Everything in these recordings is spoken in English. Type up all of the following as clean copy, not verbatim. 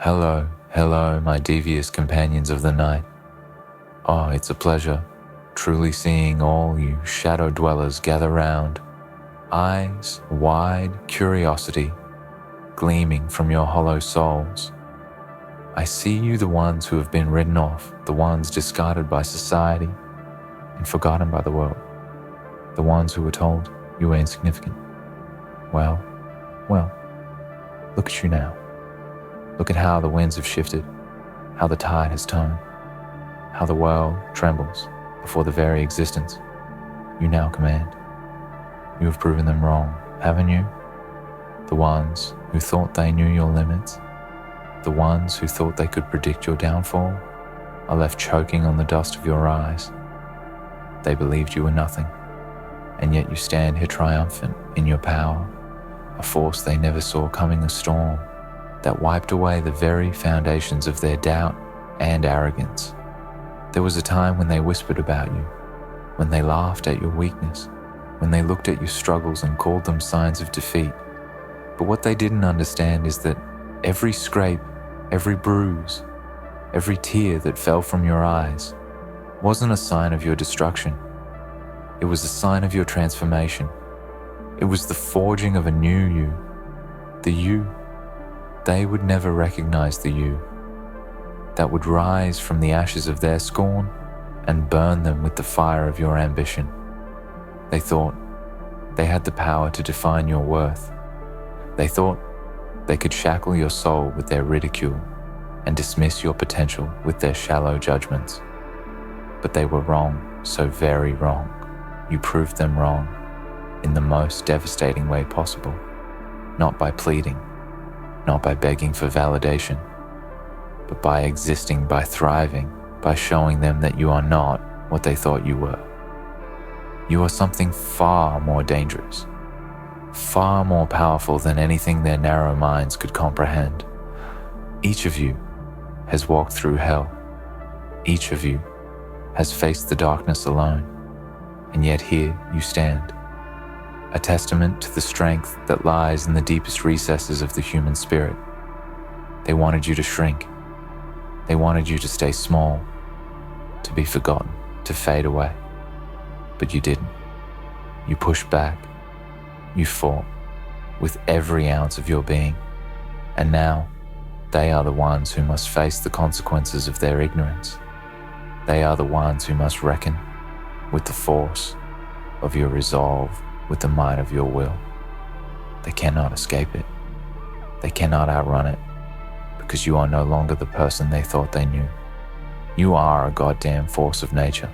Hello, hello, my devious companions of the night. Oh, it's a pleasure, truly seeing all you shadow dwellers gather round, eyes wide curiosity gleaming from your hollow souls. I see you, the ones who have been written off, the ones discarded by society and forgotten by the world, the ones who were told you were insignificant. Well, look at you now. Look at how the winds have shifted, how the tide has turned, how the world trembles before the very existence you now command. You have proven them wrong, haven't you? The ones who thought they knew your limits, the ones who thought they could predict your downfall, are left choking on the dust of your eyes. They believed you were nothing, and yet you stand here triumphant in your power, a force they never saw coming, a storm that wiped away the very foundations of their doubt and arrogance. There was a time when they whispered about you, when they laughed at your weakness, when they looked at your struggles and called them signs of defeat. But what they didn't understand is that every scrape, every bruise, every tear that fell from your eyes wasn't a sign of your destruction. It was a sign of your transformation. It was the forging of a new you, the you they would never recognize, the you that would rise from the ashes of their scorn and burn them with the fire of your ambition. They thought they had the power to define your worth. They thought they could shackle your soul with their ridicule and dismiss your potential with their shallow judgments. But they were wrong, so very wrong. You proved them wrong in the most devastating way possible, not by pleading, not by begging for validation, but by existing, by thriving, by showing them that you are not what they thought you were. You are something far more dangerous, far more powerful than anything their narrow minds could comprehend. Each of you has walked through hell. Each of you has faced the darkness alone, and yet here you stand, a testament to the strength that lies in the deepest recesses of the human spirit. They wanted you to shrink. They wanted you to stay small, to be forgotten, to fade away. But you didn't. You pushed back. You fought with every ounce of your being. And now, they are the ones who must face the consequences of their ignorance. They are the ones who must reckon with the force of your resolve, with the might of your will. They cannot escape it. They cannot outrun it, because you are no longer the person they thought they knew. You are a goddamn force of nature,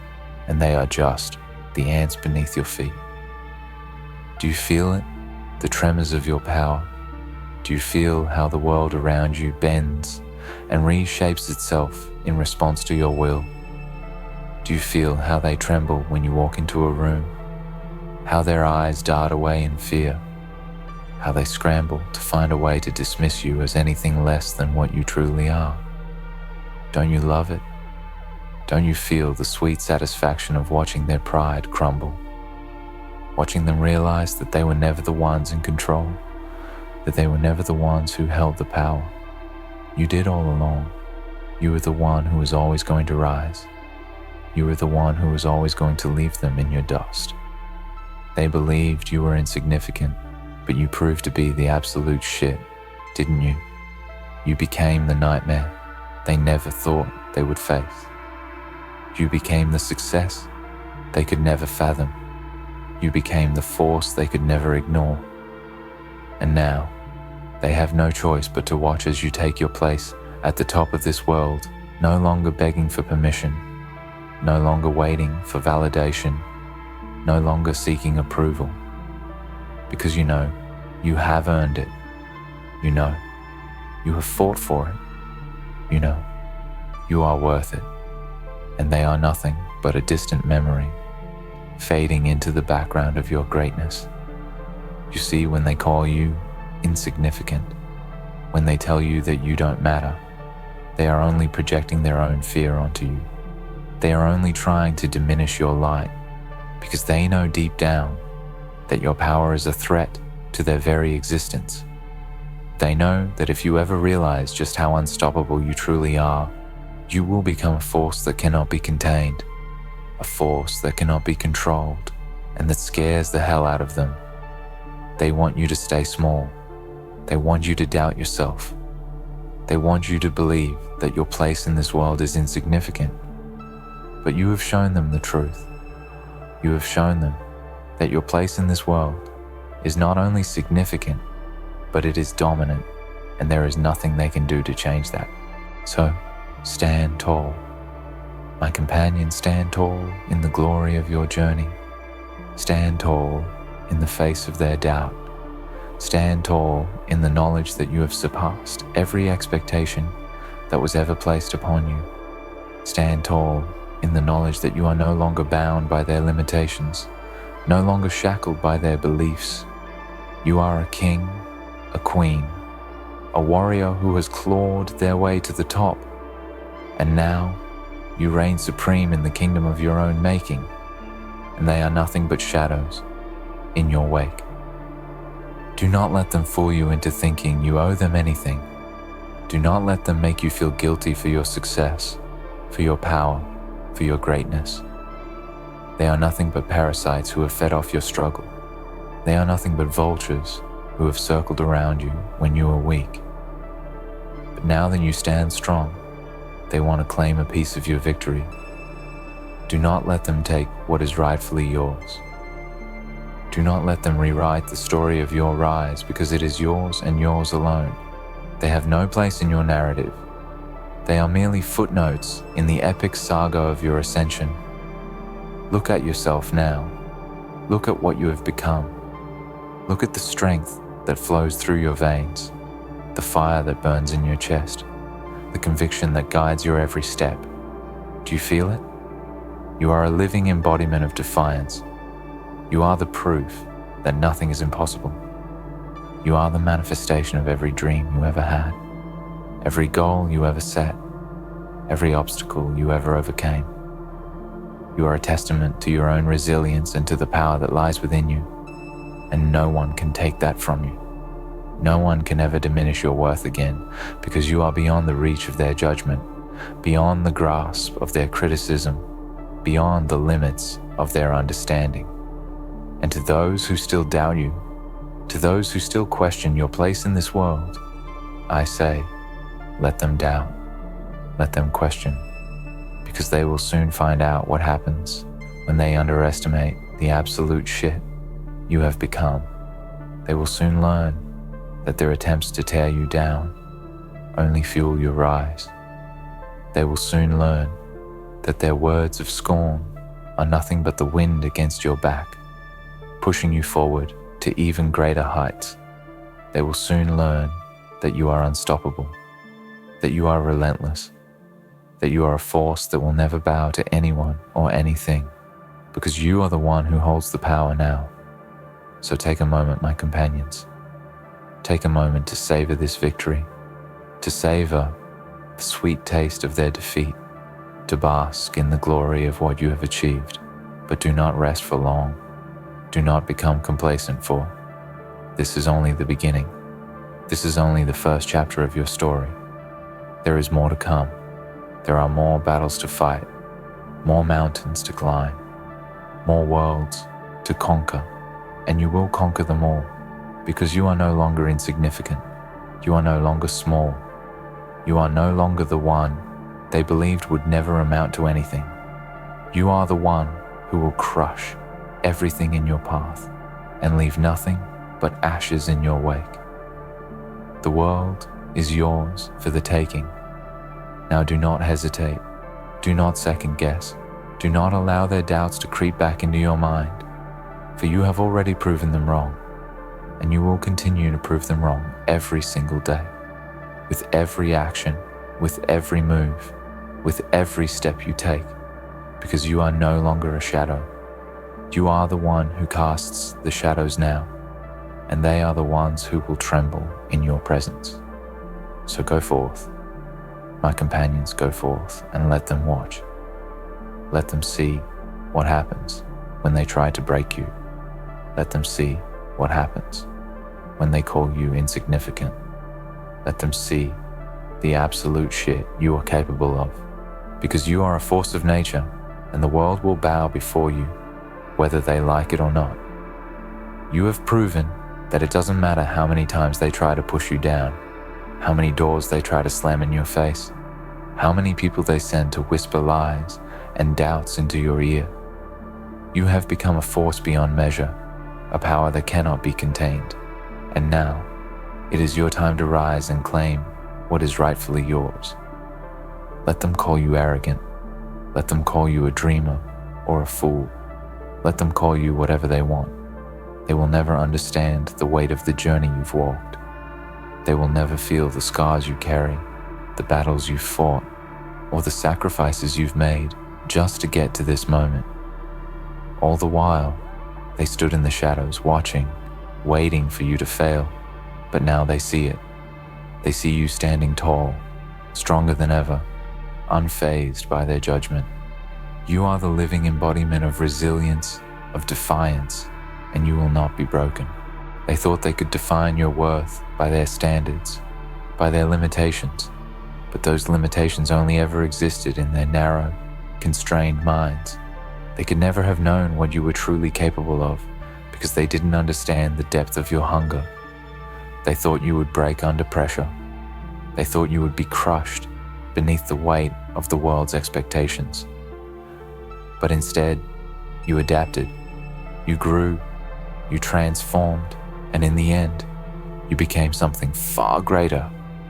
and they are just the ants beneath your feet. Do you feel it? The tremors of your power? Do you feel how the world around you bends and reshapes itself in response to your will? Do you feel how they tremble when you walk into a room? How their eyes dart away in fear? How they scramble to find a way to dismiss you as anything less than what you truly are? Don't you love it? Don't you feel the sweet satisfaction of watching their pride crumble? Watching them realize that they were never the ones in control, that they were never the ones who held the power. You did all along. You were the one who was always going to rise. You were the one who was always going to leave them in your dust. They believed you were insignificant, but you proved to be the absolute shit, didn't you? You became the nightmare they never thought they would face. You became the success they could never fathom. You became the force they could never ignore. And now, they have no choice but to watch as you take your place at the top of this world, no longer begging for permission, no longer waiting for validation, no longer seeking approval. Because you know, you have earned it. You know, you have fought for it. You know, you are worth it. And they are nothing but a distant memory, fading into the background of your greatness. You see, when they call you insignificant, when they tell you that you don't matter, they are only projecting their own fear onto you. They are only trying to diminish your light, because they know deep down that your power is a threat to their very existence. They know that if you ever realize just how unstoppable you truly are, you will become a force that cannot be contained, a force that cannot be controlled, and that scares the hell out of them. They want you to stay small. They want you to doubt yourself. They want you to believe that your place in this world is insignificant. But you have shown them the truth. You have shown them that your place in this world is not only significant, but it is dominant, and there is nothing they can do to change that. So, stand tall. My companion, stand tall in the glory of your journey. Stand tall in the face of their doubt. Stand tall in the knowledge that you have surpassed every expectation that was ever placed upon you. Stand tall in the knowledge that you are no longer bound by their limitations, no longer shackled by their beliefs. You are a king, a queen, a warrior who has clawed their way to the top, and now you reign supreme in the kingdom of your own making, and they are nothing but shadows in your wake. Do not let them fool you into thinking you owe them anything. Do not let them make you feel guilty for your success, for your power, for your greatness. They are nothing but parasites who have fed off your struggle. They are nothing but vultures who have circled around you when you were weak. But now that you stand strong, they want to claim a piece of your victory. Do not let them take what is rightfully yours. Do not let them rewrite the story of your rise, because it is yours and yours alone. They have no place in your narrative. They are merely footnotes in the epic saga of your ascension. Look at yourself now. Look at what you have become. Look at the strength that flows through your veins, the fire that burns in your chest, the conviction that guides your every step. Do you feel it? You are a living embodiment of defiance. You are the proof that nothing is impossible. You are the manifestation of every dream you ever had, every goal you ever set, every obstacle you ever overcame. You are a testament to your own resilience and to the power that lies within you, and no one can take that from you. No one can ever diminish your worth again, because you are beyond the reach of their judgment, beyond the grasp of their criticism, beyond the limits of their understanding. And to those who still doubt you, to those who still question your place in this world, I say, let them doubt, let them question, because they will soon find out what happens when they underestimate the absolute shit you have become. They will soon learn that their attempts to tear you down only fuel your rise. They will soon learn that their words of scorn are nothing but the wind against your back, pushing you forward to even greater heights. They will soon learn that you are unstoppable, that you are relentless, that you are a force that will never bow to anyone or anything, because you are the one who holds the power now. So take a moment, my companions. Take a moment to savor this victory, to savor the sweet taste of their defeat, to bask in the glory of what you have achieved, but do not rest for long. Do not become complacent, for this is only the beginning. This is only the first chapter of your story. There is more to come. There are more battles to fight, more mountains to climb, more worlds to conquer, and you will conquer them all, because you are no longer insignificant. You are no longer small. You are no longer the one they believed would never amount to anything. You are the one who will crush everything in your path and leave nothing but ashes in your wake. The world is yours for the taking. Now do not hesitate. Do not second guess. Do not allow their doubts to creep back into your mind, for you have already proven them wrong, and you will continue to prove them wrong every single day, with every action, with every move, with every step you take, because you are no longer a shadow. You are the one who casts the shadows now, and they are the ones who will tremble in your presence. So go forth, my companions, go forth and let them watch. Let them see what happens when they try to break you. Let them see what happens when they call you insignificant. Let them see the absolute shit you are capable of, because you are a force of nature and the world will bow before you, whether they like it or not. You have proven that it doesn't matter how many times they try to push you down, how many doors they try to slam in your face, how many people they send to whisper lies and doubts into your ear. You have become a force beyond measure, a power that cannot be contained. And now, it is your time to rise and claim what is rightfully yours. Let them call you arrogant. Let them call you a dreamer or a fool. Let them call you whatever they want. They will never understand the weight of the journey you've walked. They will never feel the scars you carry, the battles you've fought, or the sacrifices you've made just to get to this moment. All the while, they stood in the shadows watching, waiting for you to fail, but now they see it. They see you standing tall, stronger than ever, unfazed by their judgment. You are the living embodiment of resilience, of defiance, and you will not be broken. They thought they could define your worth by their standards, by their limitations, but those limitations only ever existed in their narrow, constrained minds. They could never have known what you were truly capable of because they didn't understand the depth of your hunger. They thought you would break under pressure. They thought you would be crushed beneath the weight of the world's expectations. But instead, you adapted, you grew, you transformed, and in the end, you became something far greater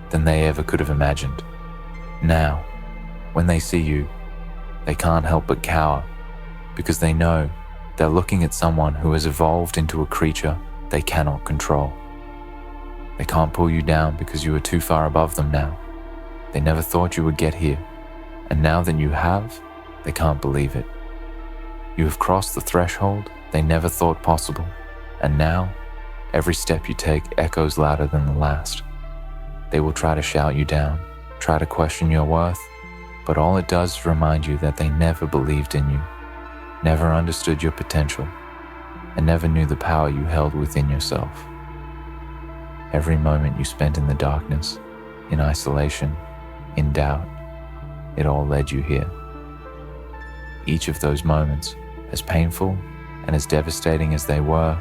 than they ever could have imagined. Now, when they see you, they can't help but cower because they know they're looking at someone who has evolved into a creature they cannot control. They can't pull you down because you are too far above them now. They never thought you would get here, and now that you have, they can't believe it. You have crossed the threshold they never thought possible, and now, every step you take echoes louder than the last. They will try to shout you down, try to question your worth, but all it does is remind you that they never believed in you, never understood your potential, and never knew the power you held within yourself. Every moment you spent in the darkness, in isolation, in doubt, it all led you here. Each of those moments, as painful and as devastating as they were,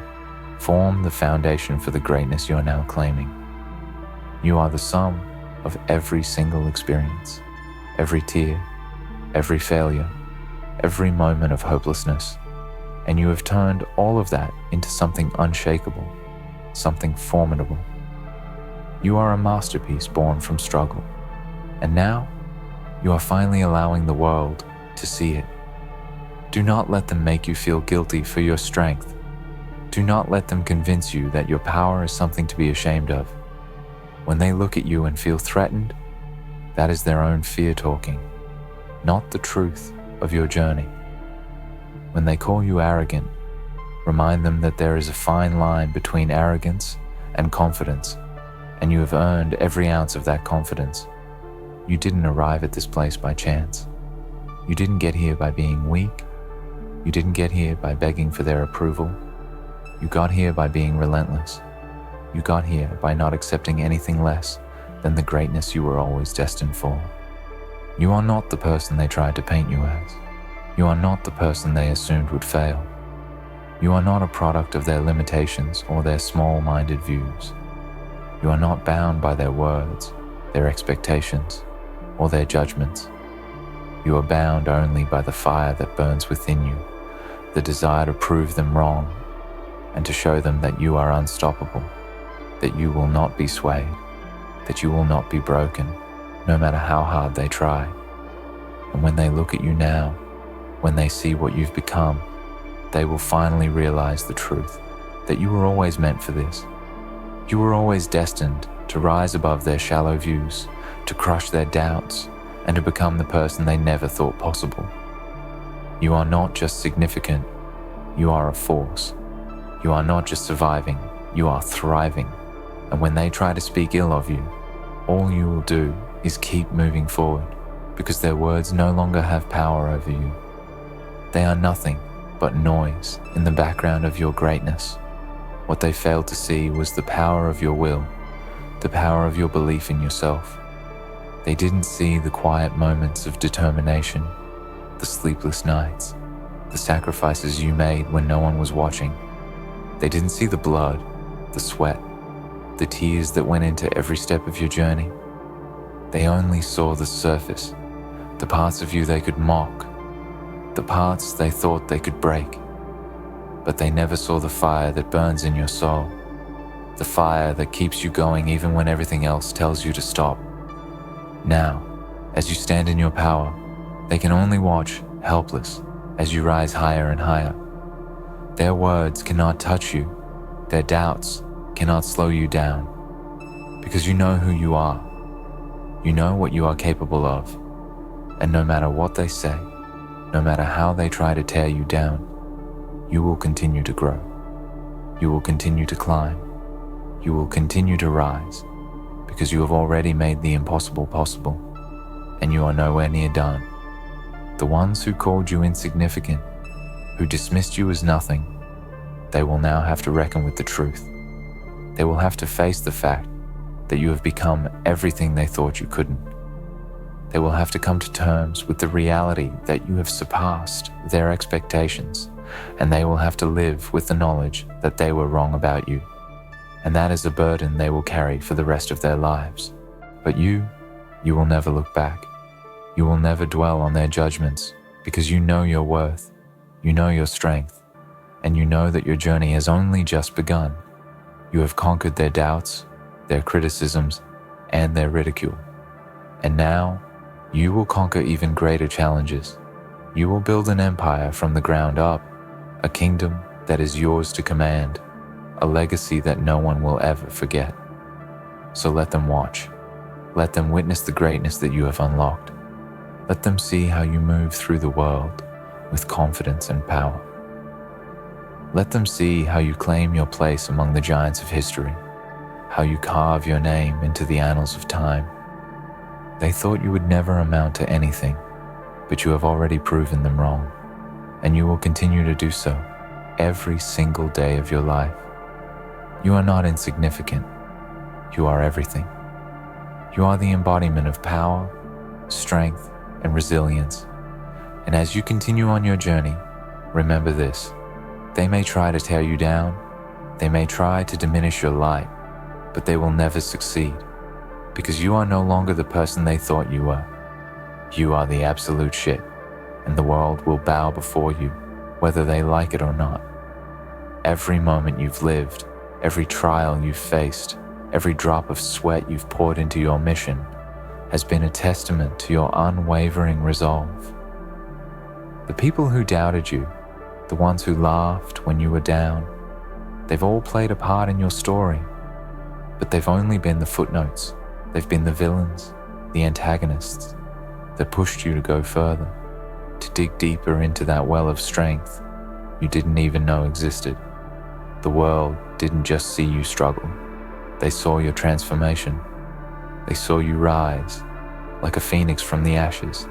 form the foundation for the greatness you're now claiming. You are the sum of every single experience, every tear, every failure, every moment of hopelessness, and you have turned all of that into something unshakable, something formidable. You are a masterpiece born from struggle, and now you are finally allowing the world to see it. Do not let them make you feel guilty for your strength. Do not let them convince you that your power is something to be ashamed of. When they look at you and feel threatened, that is their own fear talking, not the truth of your journey. When they call you arrogant, remind them that there is a fine line between arrogance and confidence, and you have earned every ounce of that confidence. You didn't arrive at this place by chance. You didn't get here by being weak. You didn't get here by begging for their approval. You got here by being relentless. You got here by not accepting anything less than the greatness you were always destined for. You are not the person they tried to paint you as. You are not the person they assumed would fail. You are not a product of their limitations or their small-minded views. You are not bound by their words, their expectations, or their judgments. You are bound only by the fire that burns within you, the desire to prove them wrong and to show them that you are unstoppable, that you will not be swayed, that you will not be broken, no matter how hard they try. And when they look at you now, when they see what you've become, they will finally realize the truth, that you were always meant for this. You were always destined to rise above their shallow views, to crush their doubts, and to become the person they never thought possible. You are not just significant, you are a force. You are not just surviving, you are thriving. And when they try to speak ill of you, all you will do is keep moving forward, because their words no longer have power over you. They are nothing but noise in the background of your greatness. What they failed to see was the power of your will, the power of your belief in yourself. They didn't see the quiet moments of determination, the sleepless nights, the sacrifices you made when no one was watching. They didn't see the blood, the sweat, the tears that went into every step of your journey. They only saw the surface, the parts of you they could mock, the parts they thought they could break. But they never saw the fire that burns in your soul, the fire that keeps you going even when everything else tells you to stop. Now, as you stand in your power, they can only watch, helpless, as you rise higher and higher. Their words cannot touch you. Their doubts cannot slow you down, because you know who you are. You know what you are capable of, and no matter what they say, no matter how they try to tear you down, you will continue to grow. You will continue to climb. You will continue to rise, because you have already made the impossible possible, and you are nowhere near done. The ones who called you insignificant, who dismissed you as nothing, they will now have to reckon with the truth. They will have to face the fact that you have become everything they thought you couldn't. They will have to come to terms with the reality that you have surpassed their expectations, and they will have to live with the knowledge that they were wrong about you. And that is a burden they will carry for the rest of their lives. But you will never look back. You will never dwell on their judgments, because you know your worth, you know your strength, and you know that your journey has only just begun. You have conquered their doubts, their criticisms, and their ridicule. And now, you will conquer even greater challenges. You will build an empire from the ground up, a kingdom that is yours to command, a legacy that no one will ever forget. So let them watch. Let them witness the greatness that you have unlocked. Let them see how you move through the world with confidence and power. Let them see how you claim your place among the giants of history, how you carve your name into the annals of time. They thought you would never amount to anything, but you have already proven them wrong, and you will continue to do so every single day of your life. You are not insignificant. You are everything. You are the embodiment of power, strength, and resilience. And as you continue on your journey, remember this: they may try to tear you down, they may try to diminish your light, but they will never succeed, because you are no longer the person they thought you were. You are the absolute shit, and the world will bow before you, whether they like it or not. Every moment you've lived, every trial you've faced, every drop of sweat you've poured into your mission has been a testament to your unwavering resolve. The people who doubted you, the ones who laughed when you were down, they've all played a part in your story, but they've only been the footnotes. They've been the villains, the antagonists that pushed you to go further, to dig deeper into that well of strength you didn't even know existed. The world didn't just see you struggle. They saw your transformation. They saw you rise like a phoenix from the ashes,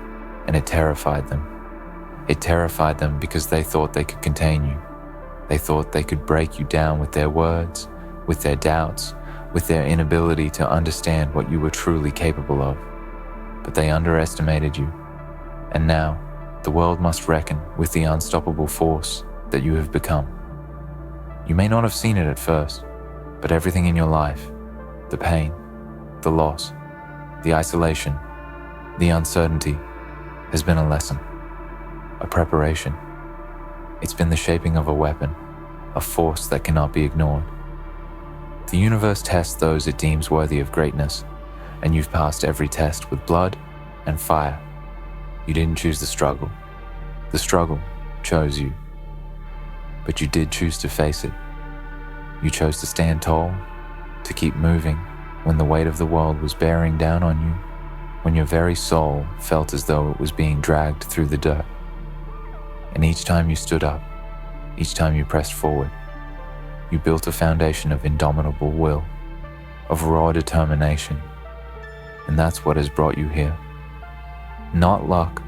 and it terrified them. It terrified them because they thought they could contain you. They thought they could break you down with their words, with their doubts, with their inability to understand what you were truly capable of. But they underestimated you. And now, the world must reckon with the unstoppable force that you have become. You may not have seen it at first, but everything in your life, the pain, the loss, the isolation, the uncertainty, has been a lesson, a preparation. It's been the shaping of a weapon, a force that cannot be ignored. The universe tests those it deems worthy of greatness, and you've passed every test with blood and fire. You didn't choose the struggle. The struggle chose you. But you did choose to face it. You chose to stand tall, to keep moving when the weight of the world was bearing down on you, when your very soul felt as though it was being dragged through the dirt. And each time you stood up, each time you pressed forward, you built a foundation of indomitable will, of raw determination. And that's what has brought you here. Not luck,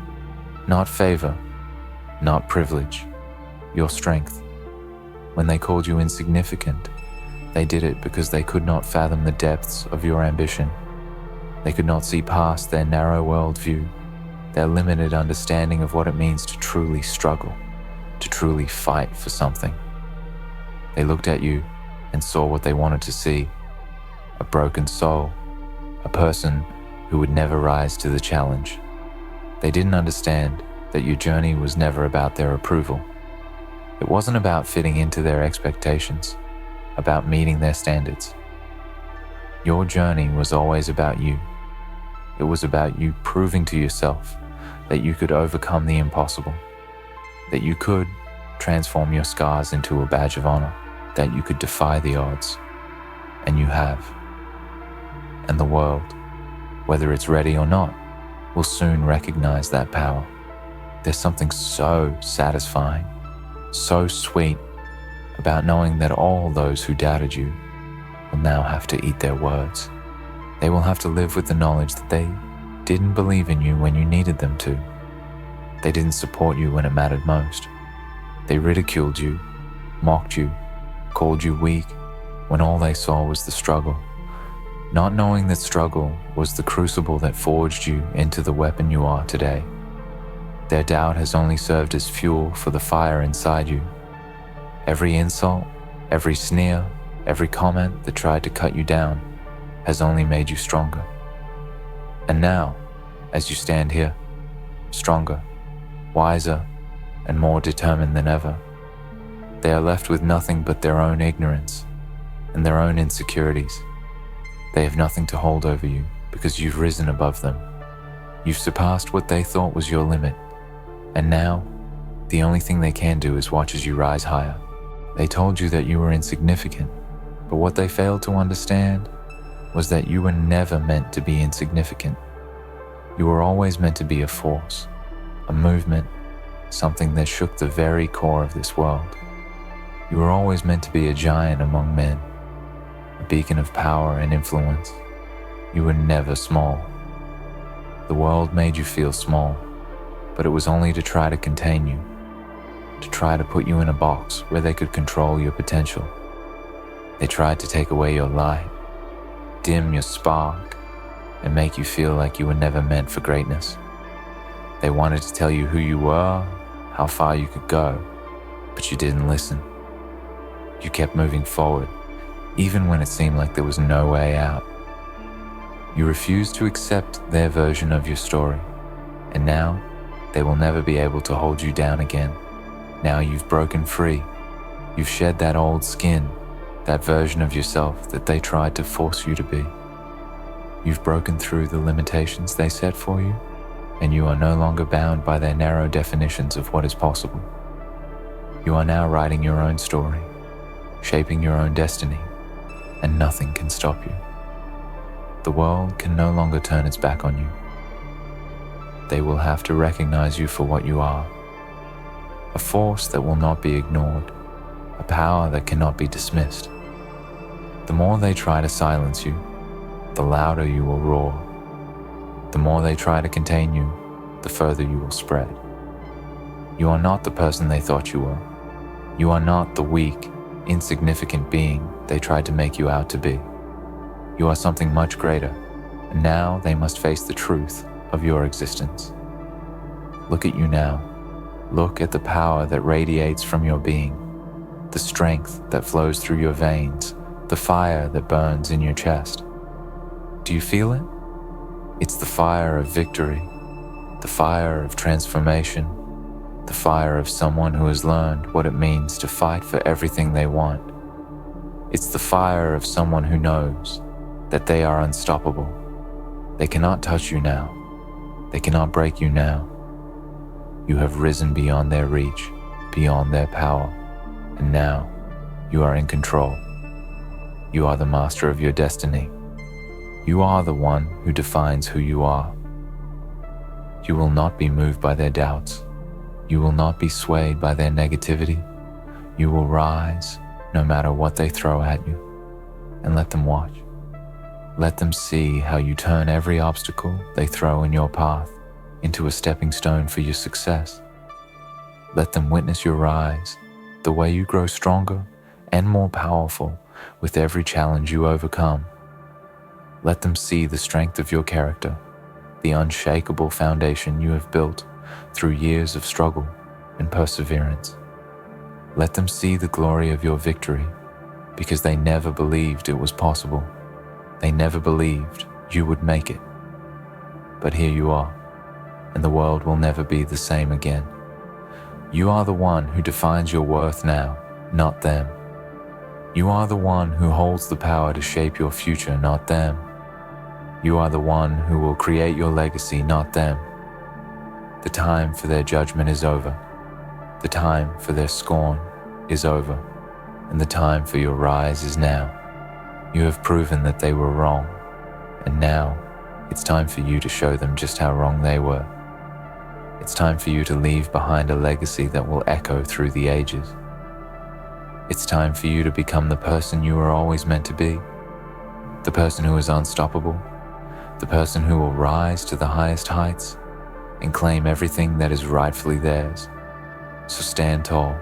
not favor, not privilege, your strength. When they called you insignificant, They did it because they could not fathom the depths of your ambition. They could not see past their narrow worldview, their limited understanding of what it means to truly struggle, to truly fight for something. They looked at you and saw what they wanted to see: a broken soul, a person who would never rise to the challenge. They didn't understand that your journey was never about their approval. It wasn't about fitting into their expectations, about meeting their standards. Your journey was always about you. It was about you proving to yourself that you could overcome the impossible, that you could transform your scars into a badge of honor, that you could defy the odds. And you have. And the world, whether it's ready or not, will soon recognize that power. There's something so satisfying, so sweet about knowing that all those who doubted you will now have to eat their words. They will have to live with the knowledge that they didn't believe in you when you needed them to. They didn't support you when it mattered most. They ridiculed you, mocked you, called you weak when all they saw was the struggle, not knowing that struggle was the crucible that forged you into the weapon you are today. Their doubt has only served as fuel for the fire inside you. Every insult, every sneer, every comment that tried to cut you down has only made you stronger. And now, as you stand here, stronger, wiser, and more determined than ever, they are left with nothing but their own ignorance and their own insecurities. They have nothing to hold over you because you've risen above them. You've surpassed what they thought was your limit. And now, the only thing they can do is watch as you rise higher. They told you that you were insignificant, but what they failed to understand was that you were never meant to be insignificant. You were always meant to be a force, a movement, something that shook the very core of this world. You were always meant to be a giant among men, a beacon of power and influence. You were never small. The world made you feel small, but it was only to try to contain you, to try to put you in a box where they could control your potential. They tried to take away your light, dim your spark, and make you feel like you were never meant for greatness. They wanted to tell you who you were, how far you could go, but you didn't listen. You kept moving forward, even when it seemed like there was no way out. You refused to accept their version of your story, and now they will never be able to hold you down again. Now you've broken free. You've shed that old skin, that version of yourself that they tried to force you to be. You've broken through the limitations they set for you, and you are no longer bound by their narrow definitions of what is possible. You are now writing your own story, shaping your own destiny, and nothing can stop you. The world can no longer turn its back on you. They will have to recognize you for what you are, a force that will not be ignored, a power that cannot be dismissed. The more they try to silence you, the louder you will roar. The more they try to contain you, the further you will spread. You are not the person they thought you were. You are not the weak, insignificant being they tried to make you out to be. You are something much greater, and now they must face the truth of your existence. Look at you now. Look at the power that radiates from your being, the strength that flows through your veins, the fire that burns in your chest. Do you feel it? It's the fire of victory, the fire of transformation, the fire of someone who has learned what it means to fight for everything they want. It's the fire of someone who knows that they are unstoppable. They cannot touch you now. They cannot break you now. You have risen beyond their reach, beyond their power, and now you are in control. You are the master of your destiny. You are the one who defines who you are. You will not be moved by their doubts. You will not be swayed by their negativity. You will rise no matter what they throw at you, and let them watch. Let them see how you turn every obstacle they throw in your path into a stepping stone for your success. Let them witness your rise, the way you grow stronger and more powerful with every challenge you overcome. Let them see the strength of your character, the unshakable foundation you have built through years of struggle and perseverance. Let them see the glory of your victory, because they never believed it was possible. They never believed you would make it. But here you are, and the world will never be the same again. You are the one who defines your worth now, not them. You are the one who holds the power to shape your future, not them. You are the one who will create your legacy, not them. The time for their judgment is over. The time for their scorn is over. And the time for your rise is now. You have proven that they were wrong, and now it's time for you to show them just how wrong they were. It's time for you to leave behind a legacy that will echo through the ages. It's time for you to become the person you were always meant to be, the person who is unstoppable, the person who will rise to the highest heights and claim everything that is rightfully theirs. So stand tall.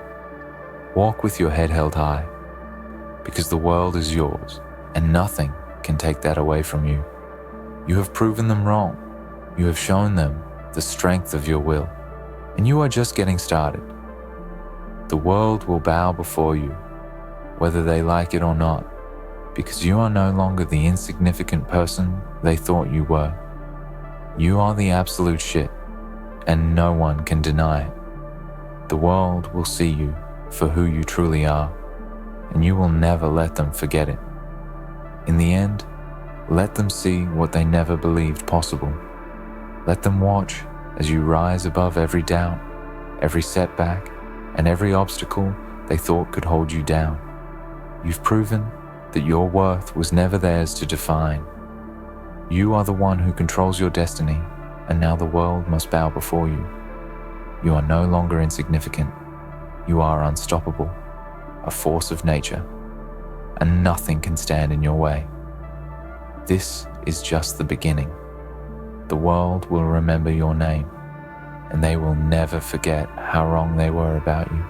Walk with your head held high, because the world is yours and nothing can take that away from you. You have proven them wrong. You have shown them the strength of your will, and you are just getting started. The world will bow before you, whether they like it or not, because you are no longer the insignificant person they thought you were. You are the absolute shit, and no one can deny it. The world will see you for who you truly are, and you will never let them forget it. In the end, let them see what they never believed possible. Let them watch as you rise above every doubt, every setback, and every obstacle they thought could hold you down. You've proven that your worth was never theirs to define. You are the one who controls your destiny, and now the world must bow before you. You are no longer insignificant. You are unstoppable, a force of nature, and nothing can stand in your way. This is just the beginning. The world will remember your name, and they will never forget how wrong they were about you.